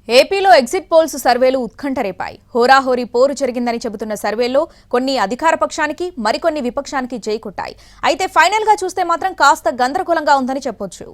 ఏపీలో exit polls సర్వేలు ఉత్కంఠ రేపాయి. హోరాహోరీ పోరు జరిగిందని చెబుతున్న సర్వేల్లో కొన్ని అధికార పక్షానికి, మరికొన్ని విపక్షానికి జై కొట్టాయి. అయితే ఫైనల్ గా చూస్తే మాత్రం కాస్త గందరగోళంగా ఉందని చెప్పొచ్చు.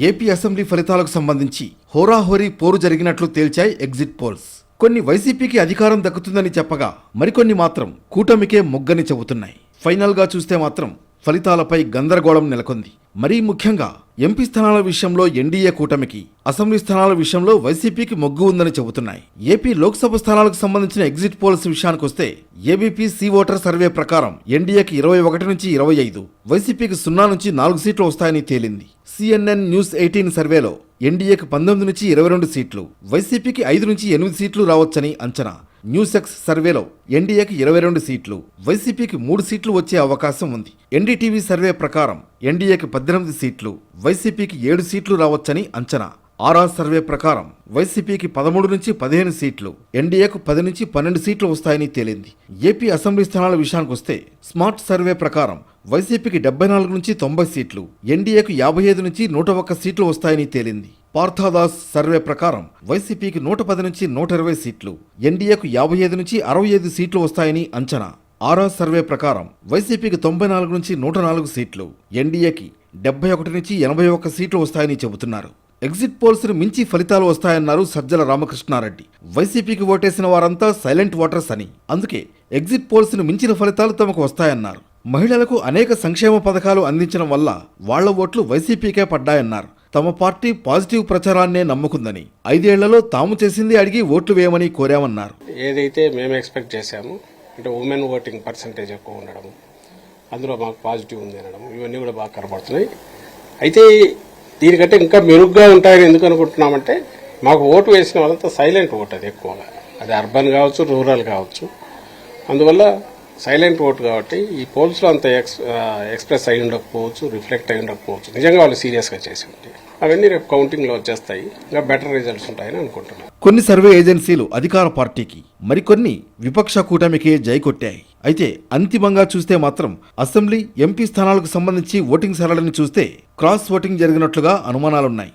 ఏపీ అసెంబ్లీ ఫలితాలకు సంబంధించి హోరాహోరీ పోరు జరిగినట్లు తేల్చాయి ఎగ్జిట్ పోల్స్. కొన్ని వైసీపీకి అధికారం దక్కుతుందని చెప్పగా, మరికొన్ని మాత్రం కూటమికే మొగ్గని చెబుతున్నాయి. ఫైనల్ గా చూస్తే మాత్రం ఫలితాలపై గందరగోళం నెలకొంది. మరీ ముఖ్యంగా ఎంపీ స్థానాల విషయంలో ఎన్డీఏ కూటమికి, అసెంబ్లీ స్థానాల విషయంలో వైసీపీకి మొగ్గు ఉందని చెబుతున్నాయి. ఏపీ లోక్సభ స్థానాలకు సంబంధించిన ఎగ్జిట్ పోల్స్ విషయానికొస్తే ఏబీపీ సి ఓటర్ సర్వే ప్రకారం ఎన్డీఏకి 21 నుంచి 25, వైసీపీకి 0 నుంచి 4 సీట్లు వస్తాయని తేలింది. సిఎన్ఎన్ న్యూస్ 18 సర్వేలో ఎన్డీఏకి 19 నుంచి 22 సీట్లు, వైసీపీకి 5 నుంచి 8 సీట్లు రావచ్చని అంచనా. న్యూస్ ఎక్స్ సర్వేలో ఎన్డీఏకి 22 సీట్లు, వైసీపీకి 3 సీట్లు వచ్చే అవకాశం ఉంది. ఎన్డీటీవీ సర్వే ప్రకారం ఎన్డీఏకి 18 సీట్లు, వైసీపీకి 7 సీట్లు రావచ్చని అంచనా. ఆర్ఆర్ సర్వే ప్రకారం వైసీపీకి 13 నుంచి 15 సీట్లు, ఎన్డీఏకు 10 నుంచి 12 సీట్లు వస్తాయని తేలింది. ఏపీ అసెంబ్లీ స్థానాల విషయానికొస్తే స్మార్ట్ సర్వే ప్రకారం వైసీపీకి 74 నుంచి 90 సీట్లు, ఎన్డీఏకు 55 నుంచి 101 సీట్లు వస్తాయని తేలింది. పార్థాదాస్ సర్వే ప్రకారం వైసీపీకి 110 నుంచి 120 సీట్లు, ఎన్డీఏకు 55 నుంచి 65 సీట్లు వస్తాయని అంచనా. ఆర్ఆర్ సర్వే ప్రకారం వైసీపీకి 94 నుంచి 104 సీట్లు, ఎన్డీఏకి 71 నుంచి 81 సీట్లు వస్తాయని చెబుతున్నారు. ఎగ్జిట్ పోల్స్ ను మించి ఫలితాలు వస్తాయన్నారు సజ్జల రామకృష్ణారెడ్డి. వైసీపీకి ఓటేసిన వారంతా సైలెంట్ ఓటర్స్ అని, అందుకే ఎగ్జిట్ పోల్స్ ను మించిన ఫలితాలు తమకు వస్తాయన్నారు. మహిళలకు అనేక సంక్షేమ పథకాలు అందించడం వల్ల వాళ్ల ఓట్లు వైసీపీకే పడ్డాయన్నారు. తమ పార్టీ పాజిటివ్ ప్రచారాన్నే నమ్ముకుందని, 5 ఏళ్లలో తాము చేసింది అడిగి ఓట్లు వేయమని కోరామన్నారు. ఏదైతే మేము ఎక్స్పెక్ట్ చేశామో, అంటే ఉమెన్ ఓటింగ్ పర్సంటేజ్ ఎక్కువ ఉండడం, అందులో మాకు పాజిటివ్ ఉంది అనడం, ఇవన్నీ కూడా బాగా కనబడుతున్నాయి. అయితే దీనికంటే ఇంకా మెరుగ్గా ఉంటాయని ఎందుకు అనుకుంటున్నామంటే, మాకు ఓటు వేసిన వాళ్ళంతా సైలెంట్ ఓట్, అది ఎక్కువగా, అది అర్బన్ కావచ్చు, రూరల్ కావచ్చు. అందువల్ల సైలెంట్ ఓటు కాబట్టి ఈ పోల్స్లో అంత ఎక్స్ప్రెస్ అయి ఉండకపోవచ్చు, రిఫ్లెక్ట్ అయి ఉండకపోవచ్చు. నిజంగా వాళ్ళు సీరియస్గా చేసి ఉంటే అవన్నీ రేపు కౌంటింగ్లో వచ్చేస్తాయి, ఇంకా బెటర్ రిజల్ట్స్ ఉంటాయని అనుకుంటున్నాను. కొన్ని సర్వే ఏజెన్సీలు అధికార పార్టీకి, మరికొన్ని విపక్ష కూటమికే జై కొట్టాయి. అయితే అంతిమంగా చూస్తే మాత్రం అసెంబ్లీ, ఎంపీ స్థానాలకు సంబంధించి ఓటింగ్ సరళిని చూస్తే క్రాస్ ఓటింగ్ జరిగినట్లుగా అనుమానాలున్నాయి.